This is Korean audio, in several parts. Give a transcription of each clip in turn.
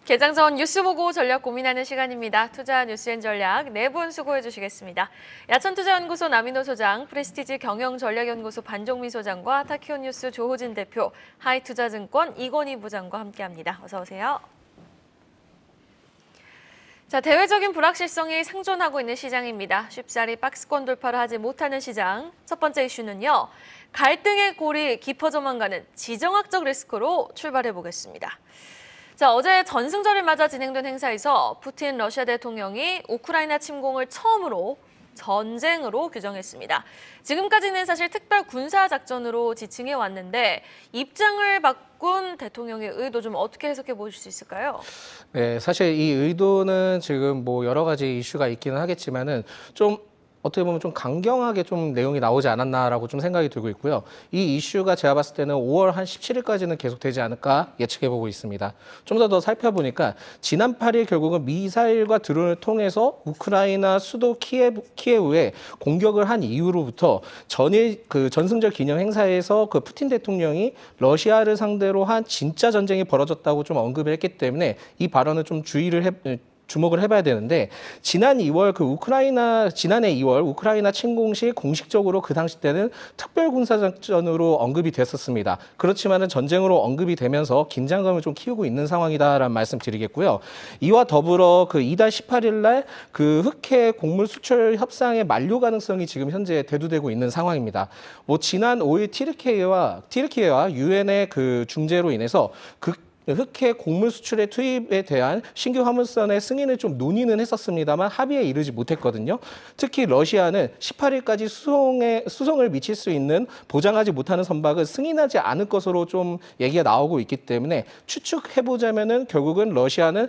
개장 전 뉴스 보고 전략 고민하는 시간입니다. 투자 뉴스앤 전략 네 분 수고해 주시겠습니다. 야천투자연구소 남인호 소장, 프레스티지 경영전략연구소 반종민 소장과 타키오뉴스 조호진 대표, 하이투자증권 이건희 부장과 함께합니다. 어서 오세요. 자, 대외적인 불확실성이 생존하고 있는 시장입니다. 쉽사리 박스권 돌파를 하지 못하는 시장. 첫 번째 이슈는요. 갈등의 골이 깊어져만 가는 지정학적 리스크로 출발해 보겠습니다. 자, 어제 전승절을 맞아 진행된 행사에서 푸틴 러시아 대통령이 우크라이나 침공을 처음으로 전쟁으로 규정했습니다. 지금까지는 사실 특별 군사작전으로 지칭해 왔는데 입장을 바꾼 대통령의 의도 좀 어떻게 해석해 보실 수 있을까요? 네, 사실 이 의도는 지금 뭐 여러 가지 이슈가 있기는 하겠지만은 좀 어떻게 보면 좀 강경하게 좀 내용이 나오지 않았나라고 좀 생각이 들고 있고요. 이 이슈가 제가 봤을 때는 5월 한 17일까지는 계속되지 않을까 예측해보고 있습니다. 좀 더 살펴보니까 지난 8일 결국은 미사일과 드론을 통해서 우크라이나 수도 키예우에 공격을 한 이후로부터 전일 그 전승절 기념 행사에서 그 푸틴 대통령이 러시아를 상대로 한 진짜 전쟁이 벌어졌다고 좀 언급을 했기 때문에 이 발언을 좀 주목을 해봐야 되는데 지난해 2월 우크라이나 침공 시 공식적으로 그 당시 때는 특별 군사작전으로 언급이 됐었습니다. 그렇지만은 전쟁으로 언급이 되면서 긴장감을 좀 키우고 있는 상황이다라는 말씀 드리겠고요. 이와 더불어 그 이달 18일 날 그 흑해 곡물 수출 협상의 만료 가능성이 지금 현재 대두되고 있는 상황입니다. 뭐 지난 5일 티르키예와 유엔의 그 중재로 인해서 흑해 곡물 수출의 투입에 대한 신규 화물선의 승인을 좀 논의는 했었습니다만 합의에 이르지 못했거든요. 특히 러시아는 18일까지 수송을 미칠 수 있는 보장하지 못하는 선박을 승인하지 않을 것으로 좀 얘기가 나오고 있기 때문에 추측해보자면은 결국은 러시아는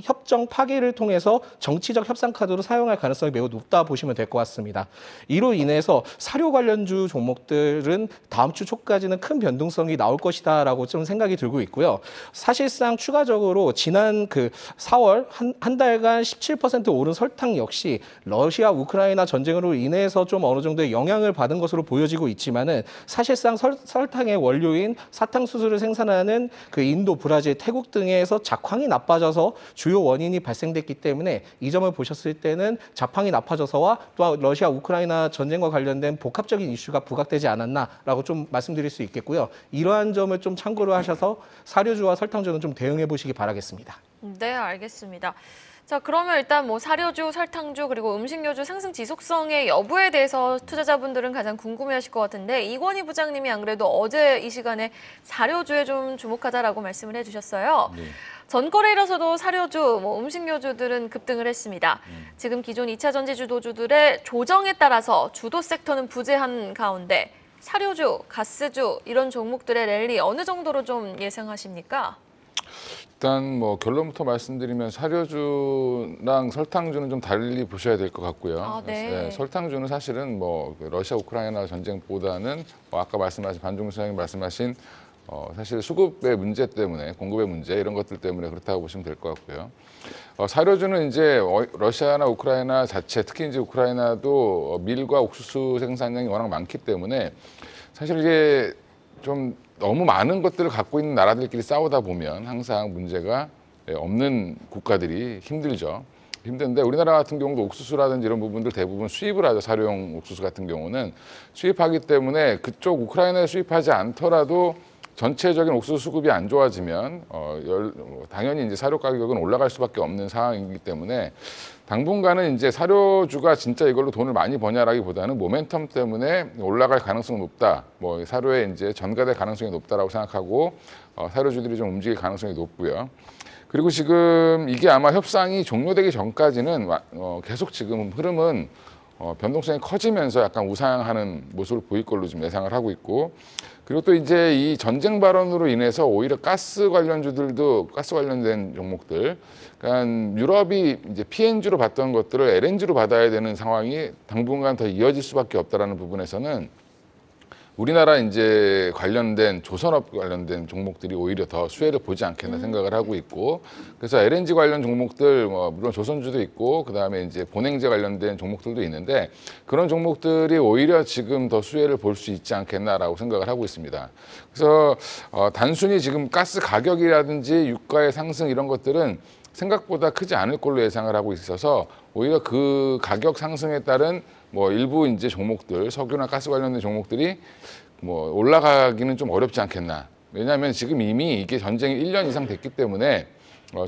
협정 파기를 통해서 정치적 협상 카드로 사용할 가능성이 매우 높다 보시면 될 것 같습니다. 이로 인해서 사료 관련주 종목들은 다음 주 초까지는 큰 변동성이 나올 것이다라고 좀 생각이 들고 있고요. 사실상 추가적으로 지난 그 4월 한 달간 17% 오른 설탕 역시 러시아 우크라이나 전쟁으로 인해서 좀 어느 정도의 영향을 받은 것으로 보여지고 있지만은 사실상 설탕의 원료인 사탕수수를 생산하는 그 인도, 브라질, 태국 등에서 작황이 나빠져서 주요 원인이 발생됐기 때문에 이 점을 보셨을 때는 작황이 나빠져서와 또 러시아 우크라이나 전쟁과 관련된 복합적인 이슈가 부각되지 않았나라고 좀 말씀드릴 수 있겠고요. 이러한 점을 좀 참고로 하셔서 사료주와 설탕주는 좀 대응해 보시기 바라겠습니다. 네, 알겠습니다. 자, 그러면 일단 뭐 사료주, 설탕주, 그리고 음식료주 상승 지속성의 여부에 대해서 투자자분들은 가장 궁금해하실 것 같은데 이건희 부장님이 안 그래도 어제 이 시간에 사료주에 좀 주목하자라고 말씀을 해주셨어요. 네. 전거래일에서도 사료주, 음식료주들은 급등을 했습니다. 지금 기존 2차 전지 주도주들의 조정에 따라서 주도 섹터는 부재한 가운데 사료주, 가스주 이런 종목들의 랠리 어느 정도로 좀 예상하십니까? 일단 뭐 결론부터 말씀드리면 사료주랑 설탕주는 좀 달리 보셔야 될 것 같고요. 아, 네. 네, 설탕주는 사실은 뭐 러시아 우크라이나 전쟁보다는 아까 말씀하신 반종민 소장님 말씀하신 사실 수급의 문제 때문에 공급의 문제 이런 것들 때문에 그렇다고 보시면 될 것 같고요. 사료주는 이제 러시아나 우크라이나 자체 특히 이제 우크라이나도 밀과 옥수수 생산량이 워낙 많기 때문에 사실 이게 좀 너무 많은 것들을 갖고 있는 나라들끼리 싸우다 보면 항상 문제가 없는 국가들이 힘들죠. 힘든데 우리나라 같은 경우도 옥수수라든지 이런 부분들 대부분 수입을 하죠. 사료용 옥수수 같은 경우는 수입하기 때문에 그쪽 우크라이나에 수입하지 않더라도 전체적인 옥수수 수급이 안 좋아지면 당연히 이제 사료 가격은 올라갈 수밖에 없는 상황이기 때문에 당분간은 이제 사료주가 진짜 이걸로 돈을 많이 버냐라기보다는 모멘텀 때문에 올라갈 가능성이 높다. 뭐 사료에 이제 전가될 가능성이 높다라고 생각하고 사료주들이 좀 움직일 가능성이 높고요. 그리고 지금 이게 아마 협상이 종료되기 전까지는 계속 지금 흐름은 변동성이 커지면서 약간 우상하는 모습을 보일 걸로 좀 예상을 하고 있고 그리고 또 이제 이 전쟁 발언으로 인해서 오히려 가스 관련주들도 가스 관련된 종목들 그러니까 유럽이 이제 PNG로 받던 것들을 LNG로 받아야 되는 상황이 당분간 더 이어질 수밖에 없다라는 부분에서는 우리나라 이제 관련된 조선업 관련된 종목들이 오히려 더 수혜를 보지 않겠나 생각을 하고 있고, 그래서 LNG 관련 종목들 물론 조선주도 있고 그다음에 이제 본행제 관련된 종목들도 있는데 그런 종목들이 오히려 지금 더 수혜를 볼 수 있지 않겠나라고 생각을 하고 있습니다. 그래서 단순히 지금 가스 가격이라든지 유가의 상승 이런 것들은 생각보다 크지 않을 걸로 예상을 하고 있어서 오히려 그 가격 상승에 따른 뭐 일부 이제 종목들, 석유나 가스 관련된 종목들이 뭐 올라가기는 좀 어렵지 않겠나. 왜냐하면 지금 이미 이게 전쟁이 1년 이상 됐기 때문에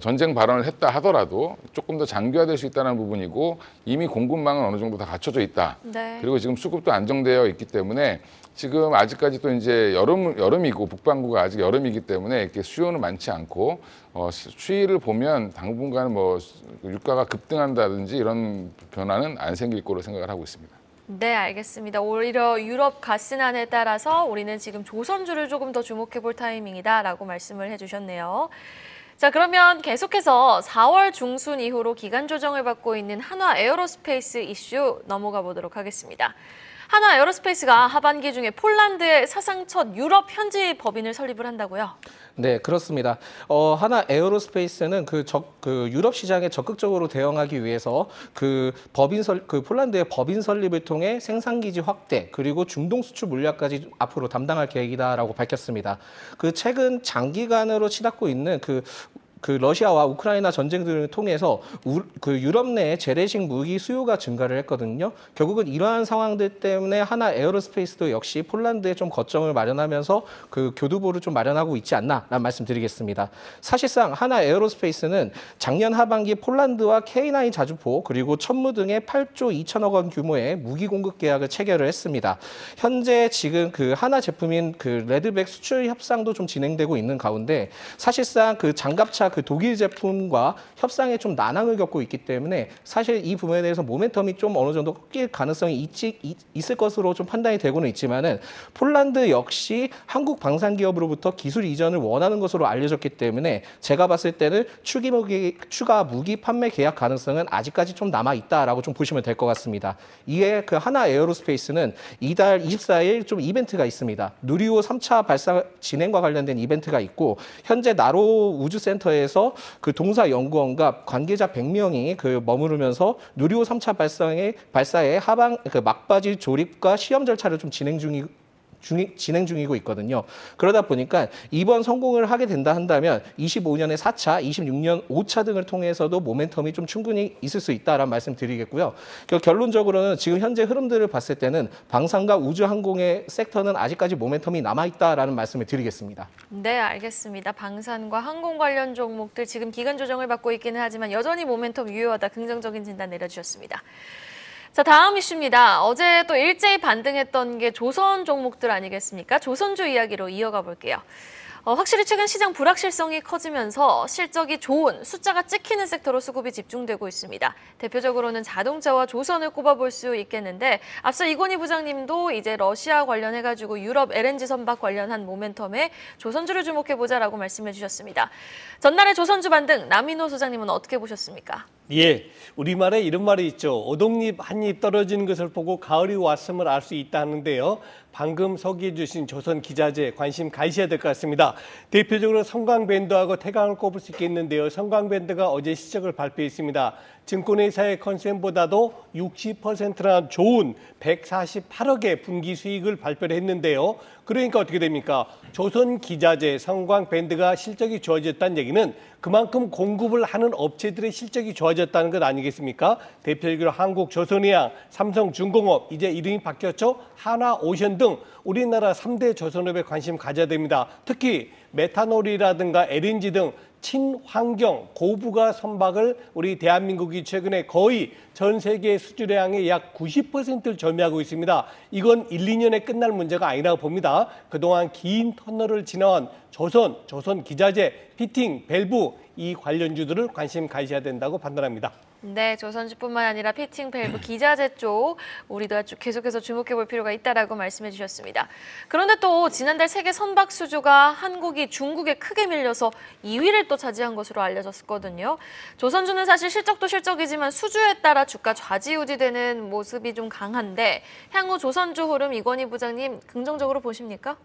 전쟁 발언을 했다 하더라도 조금 더 장기화될 수 있다는 부분이고 이미 공급망은 어느 정도 다 갖춰져 있다. 네. 그리고 지금 수급도 안정되어 있기 때문에 지금 아직까지 또 이제 여름이고 북반구가 아직 여름이기 때문에 이렇게 수요는 많지 않고 추이를 보면 당분간 뭐 유가가 급등한다든지 이런 변화는 안 생길 거로 생각을 하고 있습니다. 네, 알겠습니다. 오히려 유럽 가스난에 따라서 우리는 지금 조선주를 조금 더 주목해 볼 타이밍이다라고 말씀을 해주셨네요. 자, 그러면 계속해서 4월 중순 이후로 기간 조정을 받고 있는 한화 에어로스페이스 이슈 넘어가 보도록 하겠습니다. 한화 에어로스페이스가 하반기 중에 폴란드에 사상 첫 유럽 현지 법인을 설립을 한다고요? 네, 그렇습니다. 하나 에어로스페이스는 그 유럽 시장에 적극적으로 대응하기 위해서 그 폴란드의 법인 설립을 통해 생산 기지 확대 그리고 중동 수출 물량까지 앞으로 담당할 계획이다라고 밝혔습니다. 그 최근 장기간으로 치닫고 있는 그 러시아와 우크라이나 전쟁 등을 통해서 그 유럽 내 재래식 무기 수요가 증가를 했거든요. 결국은 이러한 상황들 때문에 하나 에어로스페이스도 역시 폴란드에 좀 거점을 마련하면서 그 교두보를 좀 마련하고 있지 않나라는 말씀드리겠습니다. 사실상 하나 에어로스페이스는 작년 하반기 폴란드와 K9 자주포 그리고 천무 등의 8조 2천억 원 규모의 무기 공급 계약을 체결을 했습니다. 현재 지금 그 하나 제품인 그 레드백 수출 협상도 좀 진행되고 있는 가운데 사실상 그 장갑차 그 독일 제품과 협상에 좀 난항을 겪고 있기 때문에 사실 이 부분에 대해서 모멘텀이 좀 어느 정도 꺾일 가능성이 있을 것으로 좀 판단이 되고는 있지만은 폴란드 역시 한국 방산 기업으로부터 기술 이전을 원하는 것으로 알려졌기 때문에 제가 봤을 때는 추가 무기 판매 계약 가능성은 아직까지 좀 남아 있다라고 좀 보시면 될 것 같습니다. 이에 그 하나 에어로스페이스는 이달 24일 좀 이벤트가 있습니다. 누리호 3차 발사 진행과 관련된 이벤트가 있고 현재 나로 우주센터에서 그 동사연구원과 관계자 100명이 그 머무르면서 누리호 3차 발사의 그 막바지 조립과 시험 절차를 좀 진행 중이고 있거든요. 그러다 보니까 이번 성공을 하게 된다 한다면 25년에 4차, 26년 5차 등을 통해서도 모멘텀이 좀 충분히 있을 수 있다라는 말씀 드리겠고요. 결론적으로는 지금 현재 흐름들을 봤을 때는 방산과 우주항공의 섹터는 아직까지 모멘텀이 남아있다라는 말씀을 드리겠습니다. 네, 알겠습니다. 방산과 항공 관련 종목들 지금 기간 조정을 받고 있기는 하지만 여전히 모멘텀 유효하다, 긍정적인 진단 내려주셨습니다. 자, 다음 이슈입니다. 어제 또 일제히 반등했던 게 조선 종목들 아니겠습니까? 조선주 이야기로 이어가 볼게요. 확실히 최근 시장 불확실성이 커지면서 실적이 좋은 숫자가 찍히는 섹터로 수급이 집중되고 있습니다. 대표적으로는 자동차와 조선을 꼽아볼 수 있겠는데 앞서 이건희 부장님도 이제 러시아 관련해가지고 유럽 LNG 선박 관련한 모멘텀에 조선주를 주목해보자라고 말씀해 주셨습니다. 전날의 조선주 반등 남인호 소장님은 어떻게 보셨습니까? 예, 우리말에 이런 말이 있죠. 오동잎 한 입 떨어지는 것을 보고 가을이 왔음을 알 수 있다 하는데요. 방금 소개해 주신 조선 기자재 관심 가지셔야 될 것 같습니다. 대표적으로 성광밴드하고 태강을 꼽을 수 있겠는데요. 성광밴드가 어제 실적을 발표했습니다. 증권회사의 컨센보다도 60%나 좋은 148억의 분기 수익을 발표를 했는데요. 그러니까 어떻게 됩니까? 조선 기자재, 성광밴드가 실적이 좋아졌다는 얘기는 그만큼 공급을 하는 업체들의 실적이 좋아졌다는 것 아니겠습니까? 대표적으로 한국조선해양, 삼성중공업, 이제 이름이 바뀌었죠? 하나오션 등 우리나라 3대 조선업에 관심 가져야 됩니다. 특히 메탄올이라든가 LNG 등 친환경 고부가 선박을 우리 대한민국이 최근에 거의 전 세계 수출량의 약 90%를 점유하고 있습니다. 이건 1, 2년에 끝날 문제가 아니라고 봅니다. 그동안 긴 터널을 지나온 조선 기자재, 피팅, 밸브 이 관련주들을 관심 가지셔야 된다고 판단합니다. 네, 조선주뿐만 아니라 피팅 밸브 기자재 쪽 우리도 계속해서 주목해 볼 필요가 있다라고 말씀해 주셨습니다. 그런데 또 지난달 세계 선박 수주가 한국이 중국에 크게 밀려서 2위를 또 차지한 것으로 알려졌거든요. 조선주는 사실 실적도 실적이지만 수주에 따라 주가 좌지우지되는 모습이 좀 강한데 향후 조선주 흐름 이건희 부장님 긍정적으로 보십니까?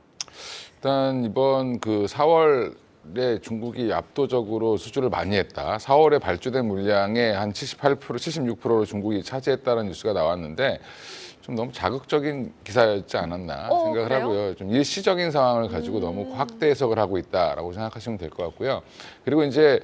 일단 이번 그 4월에 중국이 압도적으로 수주를 많이 했다. 4월에 발주된 물량의 한 78%, 76%를 중국이 차지했다는 뉴스가 나왔는데 좀 너무 자극적인 기사였지 않았나 생각을 그래요? 하고요. 좀 일시적인 상황을 가지고 너무 확대 해석을 하고 있다라고 생각하시면 될 것 같고요. 그리고 이제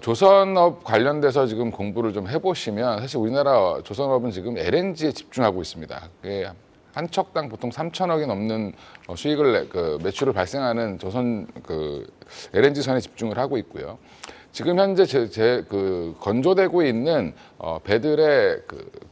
조선업 관련돼서 지금 공부를 좀 해보시면 사실 우리나라 조선업은 지금 LNG에 집중하고 있습니다. 그게 한 척당 보통 3천억이 넘는 수익을 매출을 발생하는 조선 LNG 선에 집중을 하고 있고요. 지금 현재 건조되고 있는 배들의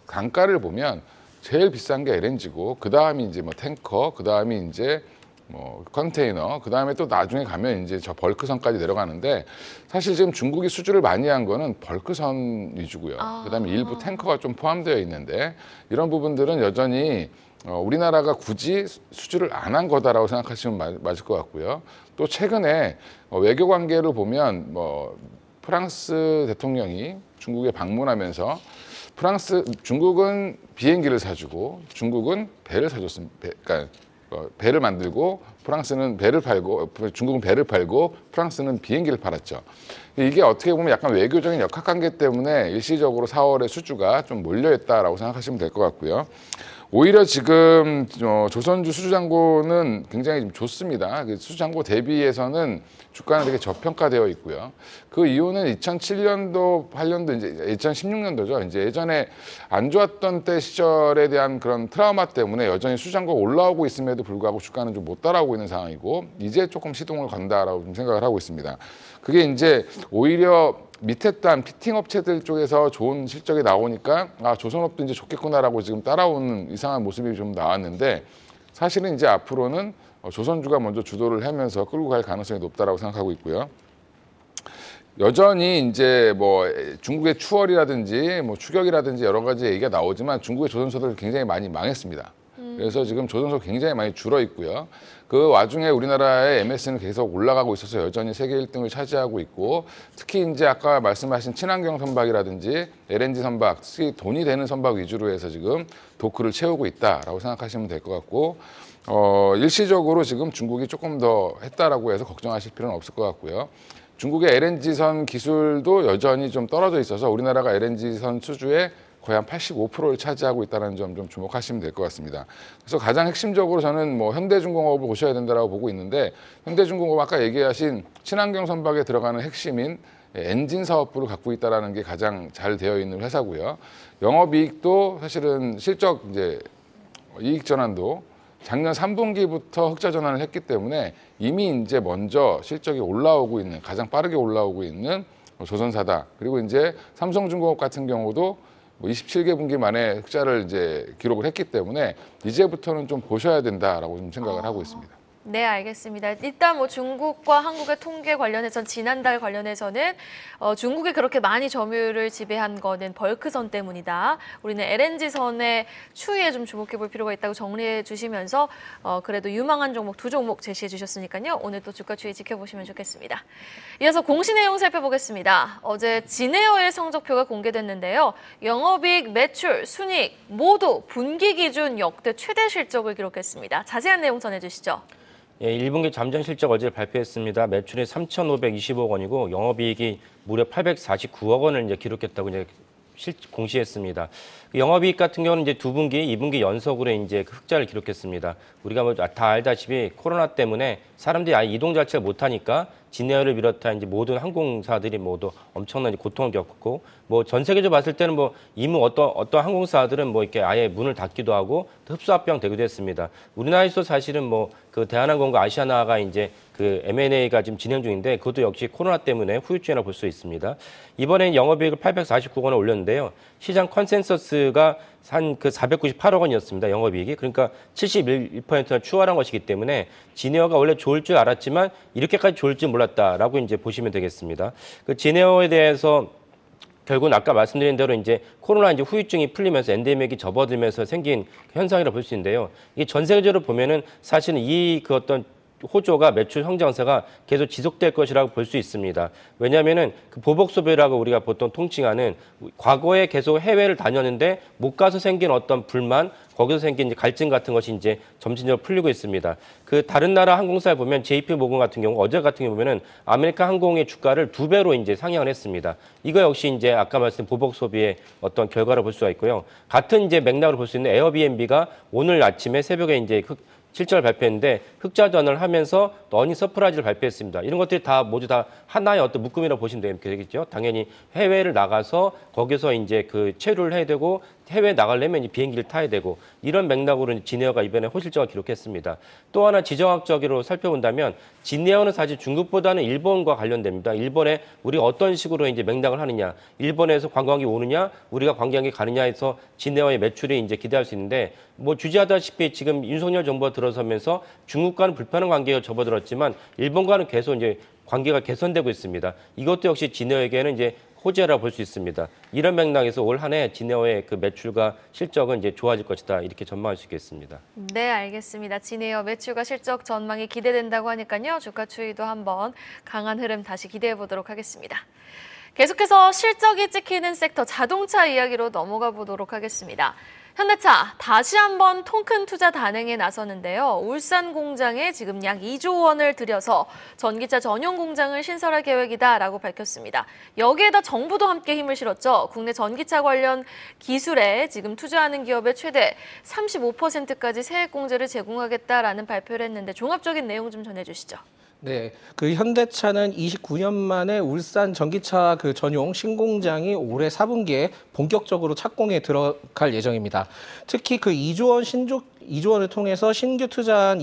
단가를 보면 제일 비싼 게 LNG고 그 다음이 이제 뭐 탱커, 그 다음이 이제 뭐 컨테이너, 그 다음에 또 나중에 가면 이제 저 벌크선까지 내려가는데 사실 지금 중국이 수주를 많이 한 거는 벌크선 위주고요. 그 다음에 일부 탱커가 좀 포함되어 있는데 이런 부분들은 여전히 우리나라가 굳이 수주를 안 한 거다라고 생각하시면 맞을 것 같고요. 또 최근에 외교 관계를 보면 뭐 프랑스 대통령이 중국에 방문하면서 중국은 비행기를 사주고 중국은 배를 사줬습니다. 그러니까 배를 만들고 프랑스는 배를 팔고 중국은 배를 팔고 프랑스는 비행기를 팔았죠. 이게 어떻게 보면 약간 외교적인 역학관계 때문에 일시적으로 4월에 수주가 좀 몰려있다라고 생각하시면 될 것 같고요. 오히려 지금 조선주 수주잔고는 굉장히 좀 좋습니다. 수주잔고 대비해서는 주가는 되게 저평가되어 있고요. 그 이유는 2007년도, 8년도, 이제 2016년도죠. 이제 예전에 안 좋았던 때 시절에 대한 그런 트라우마 때문에 여전히 수주잔고가 올라오고 있음에도 불구하고 주가는 좀 못 따라오고 있는 상황이고 이제 조금 시동을 건다라고 좀 생각을 하고 있습니다. 그게 이제 오히려 밑에 단 피팅 업체들 쪽에서 좋은 실적이 나오니까 조선업도 이제 좋겠구나라고 지금 따라오는 이상한 모습이 좀 나왔는데 사실은 이제 앞으로는 조선주가 먼저 주도를 하면서 끌고 갈 가능성이 높다라고 생각하고 있고요. 여전히 이제 뭐 중국의 추월이라든지 뭐 추격이라든지 여러 가지 얘기가 나오지만 중국의 조선소들 굉장히 많이 망했습니다. 그래서 지금 조선소 굉장히 많이 줄어 있고요. 그 와중에 우리나라의 MS는 계속 올라가고 있어서 여전히 세계 1등을 차지하고 있고 특히 이제 아까 말씀하신 친환경 선박이라든지 LNG 선박, 특히 돈이 되는 선박 위주로 해서 지금 도크를 채우고 있다라고 생각하시면 될 것 같고 일시적으로 지금 중국이 조금 더 했다라고 해서 걱정하실 필요는 없을 것 같고요. 중국의 LNG선 기술도 여전히 좀 떨어져 있어서 우리나라가 LNG선 수주에 거의 한 85%를 차지하고 있다는 점 좀 주목하시면 될 것 같습니다. 그래서 가장 핵심적으로 저는 뭐 현대중공업을 보셔야 된다고 보고 있는데 현대중공업 아까 얘기하신 친환경 선박에 들어가는 핵심인 엔진 사업부를 갖고 있다는 게 가장 잘 되어 있는 회사고요. 영업이익도 사실은 실적 이제 이익 전환도 작년 3분기부터 흑자 전환을 했기 때문에 이미 이제 먼저 실적이 올라오고 있는 가장 빠르게 올라오고 있는 조선사다. 그리고 이제 삼성중공업 같은 경우도 27개 분기 만에 흑자를 이제 기록을 했기 때문에 이제부터는 좀 보셔야 된다라고 좀 생각을 하고 있습니다. 네, 알겠습니다. 일단 뭐 중국과 한국의 통계 관련해서 지난달 관련해서는 중국이 그렇게 많이 점유율을 지배한 거는 벌크선 때문이다. 우리는 LNG선의 추이에 좀 주목해 볼 필요가 있다고 정리해 주시면서 그래도 유망한 종목 두 종목 제시해 주셨으니까요. 오늘 또 주가 추이 지켜보시면 좋겠습니다. 이어서 공시 내용 살펴보겠습니다. 어제 진에어의 성적표가 공개됐는데요. 영업이익, 매출, 순이익 모두 분기 기준 역대 최대 실적을 기록했습니다. 자세한 내용 전해주시죠. 예, 1분기 잠정 실적 어제 발표했습니다. 매출이 3,520억 원이고 영업이익이 무려 849억 원을 이제 기록했다고 이제 공시했습니다. 영업이익 같은 경우는 이제 2분기, 2분기 연속으로 이제 흑자를 기록했습니다. 우리가 뭐 다 알다시피 코로나 때문에 사람들이 아예 이동 자체를 못하니까 진에어를 비롯한 이제 모든 항공사들이 모두 엄청난 고통을 겪고 뭐 전 세계적으로 봤을 때는 뭐 이무 어떤 항공사들은 뭐 이렇게 아예 문을 닫기도 하고 흡수합병 되기도 했습니다. 우리나라에서 사실은 뭐 그 대한항공과 아시아나가 이제 그 M&A가 지금 진행 중인데 그것도 역시 코로나 때문에 후유증이라고 볼 수 있습니다. 이번엔 영업이익을 849억 원을 올렸는데요. 시장 컨센서스가 한 그 498억 원이었습니다. 영업이익이. 그러니까 71%나 추월한 것이기 때문에 진에어가 원래 좋을 줄 알았지만 이렇게까지 좋을 줄 몰랐다라고 이제 보시면 되겠습니다. 그 진에어에 대해서 결국은 아까 말씀드린 대로 이제 코로나 이제 후유증이 풀리면서 엔데믹이 접어들면서 생긴 현상이라고 볼 수 있는데요. 이게 전 세계적으로 보면은 사실은 이 그 어떤 호조가 매출 성장세가 계속 지속될 것이라고 볼 수 있습니다. 왜냐하면은 그 보복 소비라고 우리가 보통 통칭하는 과거에 계속 해외를 다녔는데 못 가서 생긴 어떤 불만, 거기서 생긴 이제 갈증 같은 것이 이제 점진적으로 풀리고 있습니다. 그 다른 나라 항공사를 보면 JP 모건 같은 경우 어제 같은 경우 보면은 아메리카 항공의 주가를 2배로 이제 상향을 했습니다. 이거 역시 이제 아까 말씀드린 보복 소비의 어떤 결과를 볼 수가 있고요. 같은 이제 맥락으로 볼 수 있는 에어비앤비가 오늘 아침에 새벽에 이제 실적을 발표했는데 흑자전을 하면서 어닝 서프라이즈를 발표했습니다. 이런 것들이 다 모두 다 하나의 어떤 묶음이라고 보시면 되겠죠. 당연히 해외를 나가서 거기서 이제 그 체류를 해야 되고 해외 나가려면 이제 비행기를 타야 되고 이런 맥락으로 진에어가 이번에 호실적을 기록했습니다. 또 하나 지정학적으로 살펴본다면 진에어는 사실 중국보다는 일본과 관련됩니다. 일본에 우리가 어떤 식으로 이제 맥락을 하느냐, 일본에서 관광객이 오느냐, 우리가 관광객이 가느냐에서 진에어의 매출이 이제 기대할 수 있는데 뭐 주지하다시피 지금 윤석열 정부가 들어서면서 중국과는 불편한 관계가 접어들었지만 일본과는 계속 이제 관계가 개선되고 있습니다. 이것도 역시 진에어에게는 이제 호재라 볼 수 있습니다. 이런 맥락에서 올 한 해 진에어의 그 매출과 실적은 이제 좋아질 것이다 이렇게 전망할 수 있겠습니다. 네, 알겠습니다. 진에어 매출과 실적 전망이 기대된다고 하니까요. 주가 추이도 한번 강한 흐름 다시 기대해 보도록 하겠습니다. 계속해서 실적이 찍히는 섹터 자동차 이야기로 넘어가 보도록 하겠습니다. 현대차 다시 한번 통큰 투자 단행에 나서는데요. 울산 공장에 지금 약 2조 원을 들여서 전기차 전용 공장을 신설할 계획이다라고 밝혔습니다. 여기에다 정부도 함께 힘을 실었죠. 국내 전기차 관련 기술에 지금 투자하는 기업의 최대 35%까지 세액 공제를 제공하겠다라는 발표를 했는데 종합적인 내용 좀 전해주시죠. 네, 그 현대차는 29년 만에 울산 전기차 그 전용 신공장이 올해 4분기에 본격적으로 착공에 들어갈 예정입니다. 특히 그 2조 원을 통해서 신규 투자한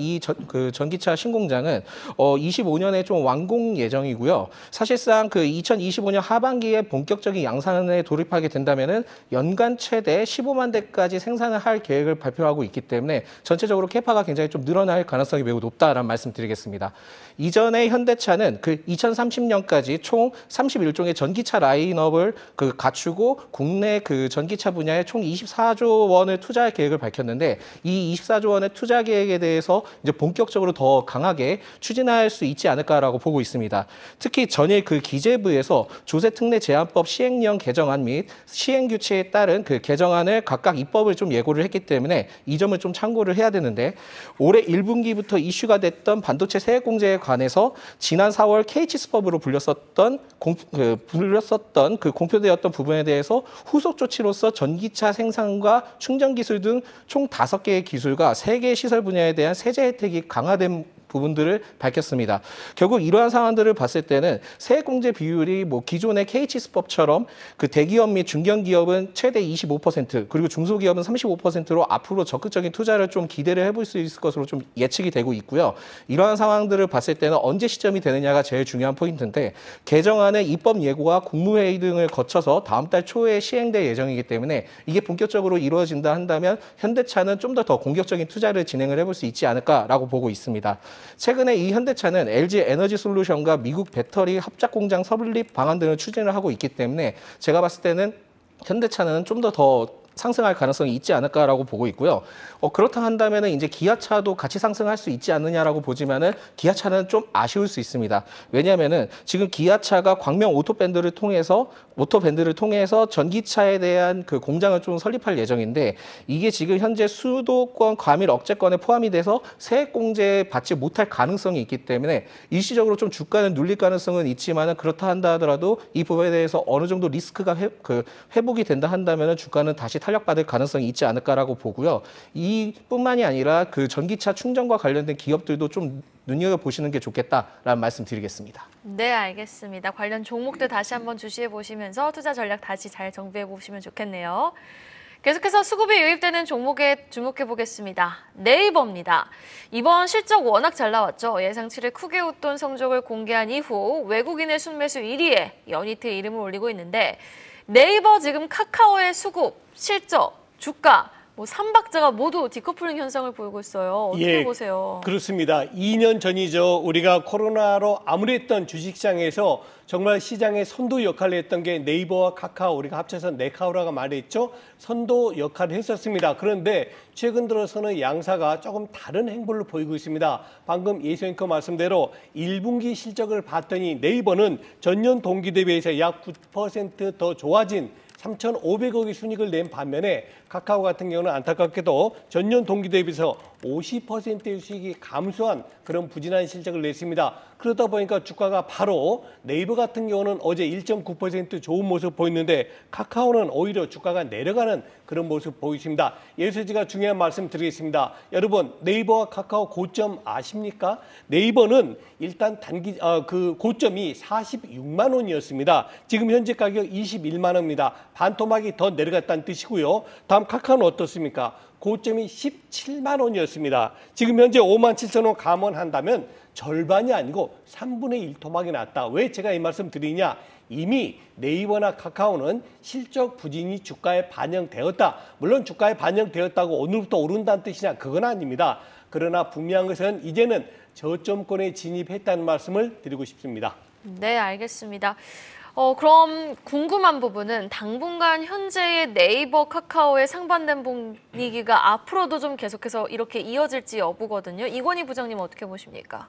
그 전기차 신공장은 25년에 좀 완공 예정이고요. 사실상 그 2025년 하반기에 본격적인 양산에 돌입하게 된다면은 연간 최대 15만 대까지 생산을 할 계획을 발표하고 있기 때문에 전체적으로 캐파가 굉장히 좀 늘어날 가능성이 매우 높다라는 말씀드리겠습니다. 이전에 현대차는 그 2030년까지 총 31종의 전기차 라인업을 그 갖추고 국내 그 전기차 분야에 총 24조 원을 투자할 계획을 밝혔는데 이 24조 원의 투자 계획에 대해서 이제 본격적으로 더 강하게 추진할 수 있지 않을까라고 보고 있습니다. 특히 전일 그 기재부에서 조세특례 제한법 시행령 개정안 및 시행규칙에 따른 그 개정안을 각각 입법을 좀 예고를 했기 때문에 이 점을 좀 참고를 해야 되는데 올해 1분기부터 이슈가 됐던 반도체 세액 공제에 관해서 지난 4월 KH스법으로 불렸었던 그 공표되었던 부분에 대해서 후속 조치로서 전기차 생산과 충전 기술 등 총 5개의 기술과 3개의 시설 분야에 대한 세제 혜택이 강화된 부분들을 밝혔습니다. 결국 이러한 상황들을 봤을 때는 세액공제 비율이 뭐 기존의 KH스법처럼 그 대기업 및 중견기업은 최대 25% 그리고 중소기업은 35%로 앞으로 적극적인 투자를 좀 기대를 해볼 수 있을 것으로 좀 예측이 되고 있고요. 이러한 상황들을 봤을 때는 언제 시점이 되느냐가 제일 중요한 포인트인데 개정안의 입법 예고와 국무회의 등을 거쳐서 다음 달 초에 시행될 예정이기 때문에 이게 본격적으로 이루어진다 한다면 현대차는 좀 더 공격적인 투자를 진행을 해볼 수 있지 않을까라고 보고 있습니다. 최근에 이 현대차는 LG 에너지 솔루션과 미국 배터리 합작 공장 설립 방안 등을 추진을 하고 있기 때문에 제가 봤을 때는 현대차는 좀 더 상승할 가능성이 있지 않을까라고 보고 있고요. 그렇다 한다면은 이제 기아차도 같이 상승할 수 있지 않느냐라고 보지만은 기아차는 좀 아쉬울 수 있습니다. 왜냐하면은 지금 기아차가 광명 오토밴드를 통해서 전기차에 대한 그 공장을 좀 설립할 예정인데 이게 지금 현재 수도권 과밀 억제권에 포함이 돼서 세액 공제 받지 못할 가능성이 있기 때문에 일시적으로 좀 주가는 눌릴 가능성은 있지만은 그렇다 한다 하더라도 이 부분에 대해서 어느 정도 리스크가 회복이 된다 한다면은 주가는 다시 탄력받을 가능성이 있지 않을까라고 보고요. 이뿐만이 아니라 그 전기차 충전과 관련된 기업들도 좀 눈여겨보시는 게 좋겠다라는 말씀 드리겠습니다. 네, 알겠습니다. 관련 종목들 다시 한번 주시해 보시면서 투자 전략 다시 잘 정비해 보시면 좋겠네요. 계속해서 수급이 유입되는 종목에 주목해 보겠습니다. 네이버입니다. 이번 실적 워낙 잘 나왔죠. 예상치를 크게 웃돈 성적을 공개한 이후 외국인의 순매수 1위에 연이틀 이름을 올리고 있는데 네이버 지금 카카오의 수급, 실적 주가, 뭐 삼박자가 모두 디커플링 현상을 보이고 있어요. 어떻게 예, 보세요? 그렇습니다. 2년 전이죠. 우리가 코로나로 암울했던 주식시장에서 정말 시장의 선도 역할을 했던 게 네이버와 카카오, 우리가 합쳐서 네카오라고 말했죠. 선도 역할을 했었습니다. 그런데 최근 들어서는 양사가 조금 다른 행보를 보이고 있습니다. 방금 예수 앵커 말씀대로 1분기 실적을 봤더니 네이버는 전년 동기 대비해서 약 9% 더 좋아진 3,500억의 순이익을 낸 반면에 카카오 같은 경우는 안타깝게도 전년 동기 대비해서 50%의 수익이 감소한 그런 부진한 실적을 냈습니다. 그러다 보니까 주가가 바로 네이버 같은 경우는 어제 1.9% 좋은 모습 보였는데 카카오는 오히려 주가가 내려가는 그런 모습 보이십니다. 여기서 제가 중요한 말씀 드리겠습니다. 여러분 네이버와 카카오 고점 아십니까? 네이버는 일단 그 고점이 46만 원이었습니다. 지금 현재 가격 21만 원입니다. 반토막이 더 내려갔다는 뜻이고요. 다음 카카오는 어떻습니까? 고점이 17만 원이었습니다. 지금 현재 5만 7천 원 감원한다면 절반이 아니고 3분의 1 토막이 났다. 왜 제가 이 말씀 드리냐? 이미 네이버나 카카오는 실적 부진이 주가에 반영되었다. 물론 주가에 반영되었다고 오늘부터 오른다는 뜻이냐? 그건 아닙니다. 그러나 분명한 것은 이제는 저점권에 진입했다는 말씀을 드리고 싶습니다. 네, 알겠습니다. 그럼 궁금한 부분은 당분간 현재의 네이버, 카카오의 상반된 분위기가 앞으로도 좀 계속해서 이렇게 이어질지 여부거든요. 이건희 부장님 어떻게 보십니까?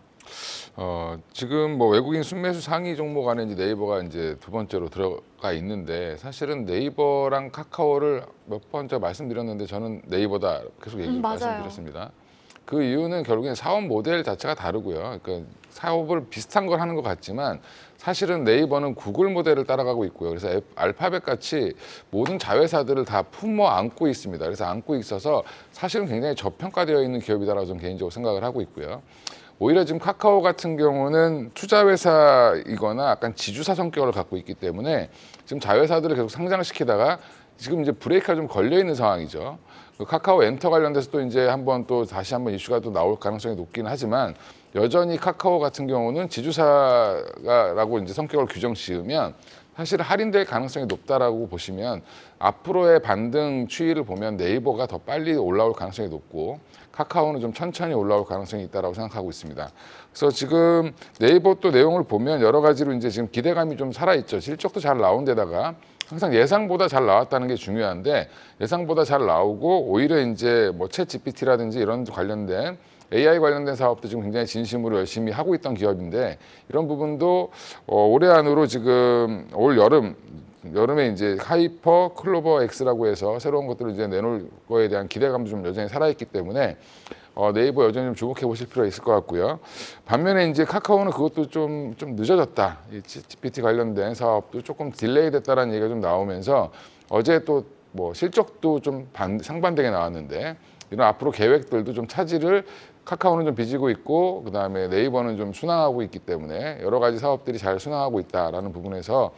지금 뭐 외국인 순매수 상위 종목 안에 이제 네이버가 이제 두 번째로 들어가 있는데 사실은 네이버랑 카카오를 몇 번째 말씀드렸는데 저는 네이버다 계속 말씀드렸습니다. 그 이유는 결국엔 사업 모델 자체가 다르고요. 그러니까 사업을 비슷한 걸 하는 것 같지만 사실은 네이버는 구글 모델을 따라가고 있고요. 그래서 알파벳 같이 모든 자회사들을 다 품어 안고 있습니다. 그래서 안고 있어서 사실은 굉장히 저평가되어 있는 기업이다라고 저는 개인적으로 생각을 하고 있고요. 오히려 지금 카카오 같은 경우는 투자회사이거나 약간 지주사 성격을 갖고 있기 때문에 지금 자회사들을 계속 상장시키다가 지금 이제 브레이크가 좀 걸려 있는 상황이죠. 카카오 엔터 관련돼서 또 이제 다시 한번 이슈가 또 나올 가능성이 높긴 하지만 여전히 카카오 같은 경우는 지주사라고 이제 성격을 규정 지으면 사실 할인될 가능성이 높다라고 보시면 앞으로의 반등 추이를 보면 네이버가 더 빨리 올라올 가능성이 높고 카카오는 좀 천천히 올라올 가능성이 있다라고 생각하고 있습니다. 그래서 지금 네이버 또 내용을 보면 여러 가지로 이제 지금 기대감이 좀 살아있죠. 실적도 잘 나온 데다가 항상 예상보다 잘 나왔다는 게 중요한데 예상보다 잘 나오고 오히려 이제 뭐 챗 GPT라든지 이런 관련된 AI 관련된 사업도 지금 굉장히 진심으로 열심히 하고 있던 기업인데 이런 부분도 올해 안으로 지금 올 여름에 이제 하이퍼 클로버 X라고 해서 새로운 것들을 이제 내놓을 거에 대한 기대감도 좀 여전히 살아있기 때문에 네이버 여전히 좀 주목해 보실 필요가 있을 것 같고요. 반면에 이제 카카오는 그것도 좀 늦어졌다. 이 GPT 관련된 사업도 조금 딜레이 됐다라는 얘기가 좀 나오면서 어제 또 뭐 실적도 좀 상반되게 나왔는데 이런 앞으로 계획들도 좀 차질을 카카오는 좀 빚고 있고 그다음에 네이버는 좀 순항하고 있기 때문에 여러 가지 사업들이 잘 순항하고 있다라는 부분에서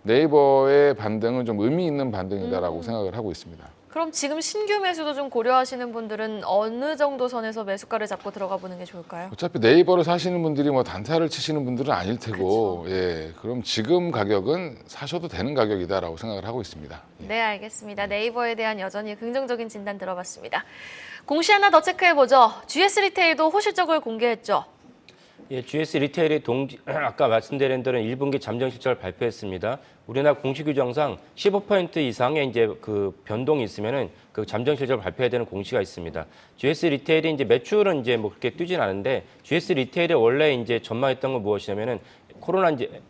네이버의 반등은 좀 의미 있는 반등이다라고 생각을 하고 있습니다. 그럼 지금 신규 매수도 좀 고려하시는 분들은 어느 정도 선에서 매수가를 잡고 들어가 보는 게 좋을까요? 어차피 네이버를 사시는 분들이 뭐 단타를 치시는 분들은 아닐 테고, 예, 그럼 지금 가격은 사셔도 되는 가격이다라고 생각을 하고 있습니다. 예. 네, 알겠습니다. 네이버에 대한 여전히 긍정적인 진단 들어봤습니다. 공시 하나 더 체크해보죠. GS 리테일도 호실적을 공개했죠. 예, GS 리테일이 아까 말씀드린 대로 1분기 잠정 실적을 발표했습니다. 우리나라 공시 규정상 15% 이상의 이제 그 변동이 있으면은 그 잠정 실적을 발표해야 되는 공시가 있습니다. GS 리테일이 이제 매출은 이제 뭐 그렇게 뛰진 않은데 GS 리테일이 원래 이제 전망했던 건 무엇이냐면은 코로나 이제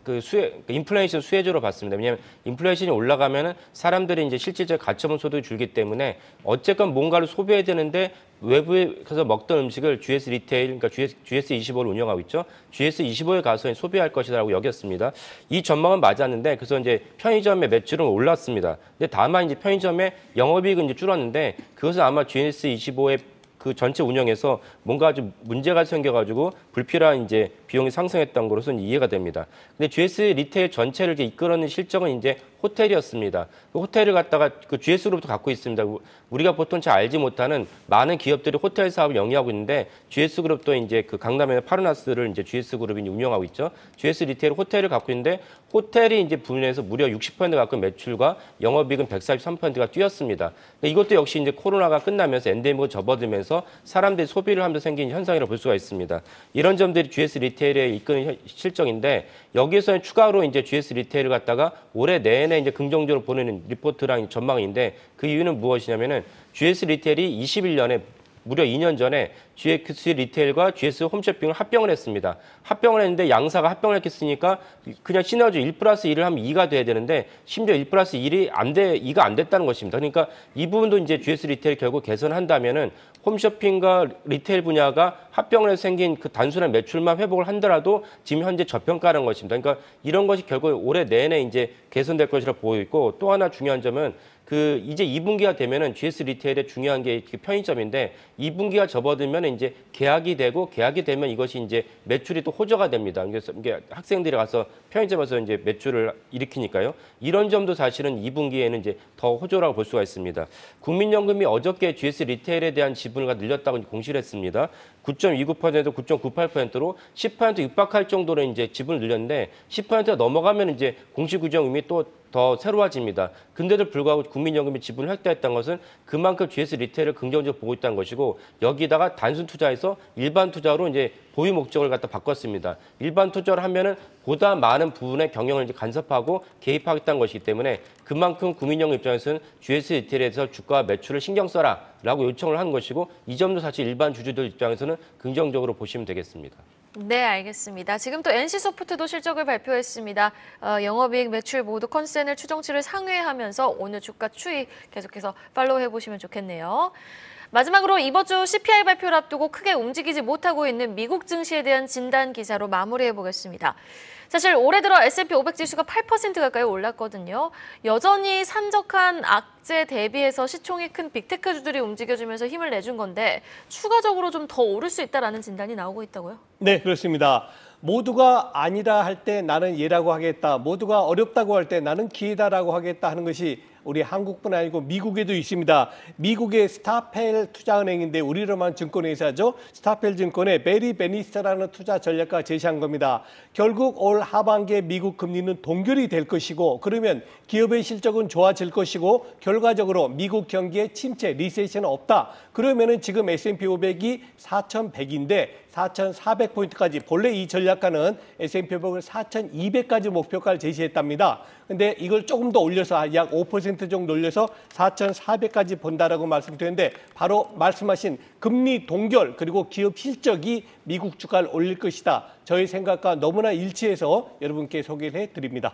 인플레이션 수혜주로 봤습니다. 왜냐하면 인플레이션이 올라가면은 사람들이 이제 실질적 가처분 소득이 줄기 때문에 어쨌건 뭔가를 소비해야 되는데 외부에 가서 먹던 음식을 GS 리테일, 그러니까 GS25를 운영하고 있죠. GS25에 가서 소비할 것이라고 여겼습니다. 이 전망은 맞았는데 그래서 이제 편의점의 매출은 올랐습니다. 근데 다만 이제 편의점의 영업이익은 이제 줄었는데 그것은 아마 GS25의 그 전체 운영에서 뭔가 좀 문제가 생겨가지고 불필요한 이제 비용이 상승했던 것으로는 이해가 됩니다. 근데 GS 리테일 전체를 이렇게 이끌어낸 실적은 이제 호텔이었습니다. 그 호텔을 갖다가 그 GS그룹도 갖고 있습니다. 우리가 보통 잘 알지 못하는 많은 기업들이 호텔 사업을 영위하고 있는데 GS그룹도 이제 그 강남의 파르나스를 이제 GS그룹이 운영하고 있죠. GS 리테일 호텔을 갖고 있는데 호텔이 이제 분야에서 무려 60% 가까운 매출과 영업이익은 143%가 뛰었습니다. 이것도 역시 이제 코로나가 끝나면서 엔데믹을 접어들면서 사람들이 소비를 하면서 생긴 현상이라고 볼 수가 있습니다. 이런 점들이 GS 리테일에 이끄는 실적인데 여기에서는 추가로 이제 GS 리테일을 갖다가 올해 내내 이제 긍정적으로 보내는 리포트랑 전망인데 그 이유는 무엇이냐면은 GS 리테일이 21년에 무려 2년 전에 GS 리테일과 GS 홈쇼핑을 합병을 했습니다. 합병을 했는데 양사가 합병을 했으니까 그냥 시너지 1+1을 하면 2가 돼야 되는데 심지어 1+1이 2가 안 됐다는 것입니다. 그러니까 이 부분도 이제 GS 리테일 결국 개선한다면은 홈쇼핑과 리테일 분야가 합병을 해서 생긴 그 단순한 매출만 회복을 한더라도 지금 현재 저평가라는 것입니다. 그러니까 이런 것이 결국 올해 내내 이제 개선될 것이라 보고 있고 또 하나 중요한 점은 그 이제 2분기가 되면은 GS 리테일의 중요한 게 편의점인데 2분기가 접어들면 이제 계약이 되고 계약이 되면 이것이 이제 매출이 또 호조가 됩니다. 그래서 이게 학생들이 가서 편의점에서 이제 매출을 일으키니까요. 이런 점도 사실은 2분기에는 이제 더 호조라고 볼 수가 있습니다. 국민연금이 어저께 GS 리테일에 대한 지분을 늘렸다고 공시를 했습니다. 9.29%, 9.98%로 10% 육박할 정도로 이제 지분을 늘렸는데 10%가 넘어가면 이제 공시 규정임이 또 더 새로워집니다. 근데도 불구하고 국민연금이 지분을 획득했다는 것은 그만큼 GS 리테일을 긍정적으로 보고 있다는 것이고 여기다가 단순 투자에서 일반 투자로 이제 보유 목적을 갖다 바꿨습니다. 일반 투자를 하면은 보다 많은 부분의 경영을 이제 간섭하고 개입하겠다는 것이기 때문에 그만큼 국민연금 입장에서는 GS 리테일에서 주가 매출을 신경 써라라고 요청을 한 것이고 이 점도 사실 일반 주주들 입장에서는 긍정적으로 보시면 되겠습니다. 네, 알겠습니다. 지금 또 NC소프트도 실적을 발표했습니다. 영업이익, 매출 모두 컨센을 추정치를 상회하면서 오늘 주가 추이 계속해서 팔로우 해보시면 좋겠네요. 마지막으로 이번 주 CPI 발표를 앞두고 크게 움직이지 못하고 있는 미국 증시에 대한 진단 기사로 마무리해 보겠습니다. 사실 올해 들어 S&P 500 지수가 8% 가까이 올랐거든요. 여전히 산적한 악재 대비해서 시총이 큰 빅테크주들이 움직여주면서 힘을 내준 건데 추가적으로 좀 더 오를 수 있다라는 진단이 나오고 있다고요? 네, 그렇습니다. 모두가 아니다 할 때 나는 예라고 하겠다. 모두가 어렵다고 할 때 나는 기회다라고 하겠다 하는 것이 우리 한국뿐 아니고 미국에도 있습니다. 미국의 스타펠 투자은행인데 우리로만 증권회사죠. 스타펠 증권의 베리 베니스터라는 투자 전략가 제시한 겁니다. 결국 올 하반기에 미국 금리는 동결이 될 것이고 그러면 기업의 실적은 좋아질 것이고 결과적으로 미국 경기에 침체, 리세션은 없다. 그러면은 지금 S&P 500이 4,100인데 4,400포인트까지 본래 이 전략가는 S&P 500을 4,200까지 목표가를 제시했답니다. 근데 이걸 조금 더 올려서 약 5% 정도 올려서 4,400까지 본다라고 말씀드렸는데 바로 말씀하신 금리 동결 그리고 기업 실적이 미국 주가를 올릴 것이다. 저희 생각과 너무나 일치해서 여러분께 소개를 해드립니다.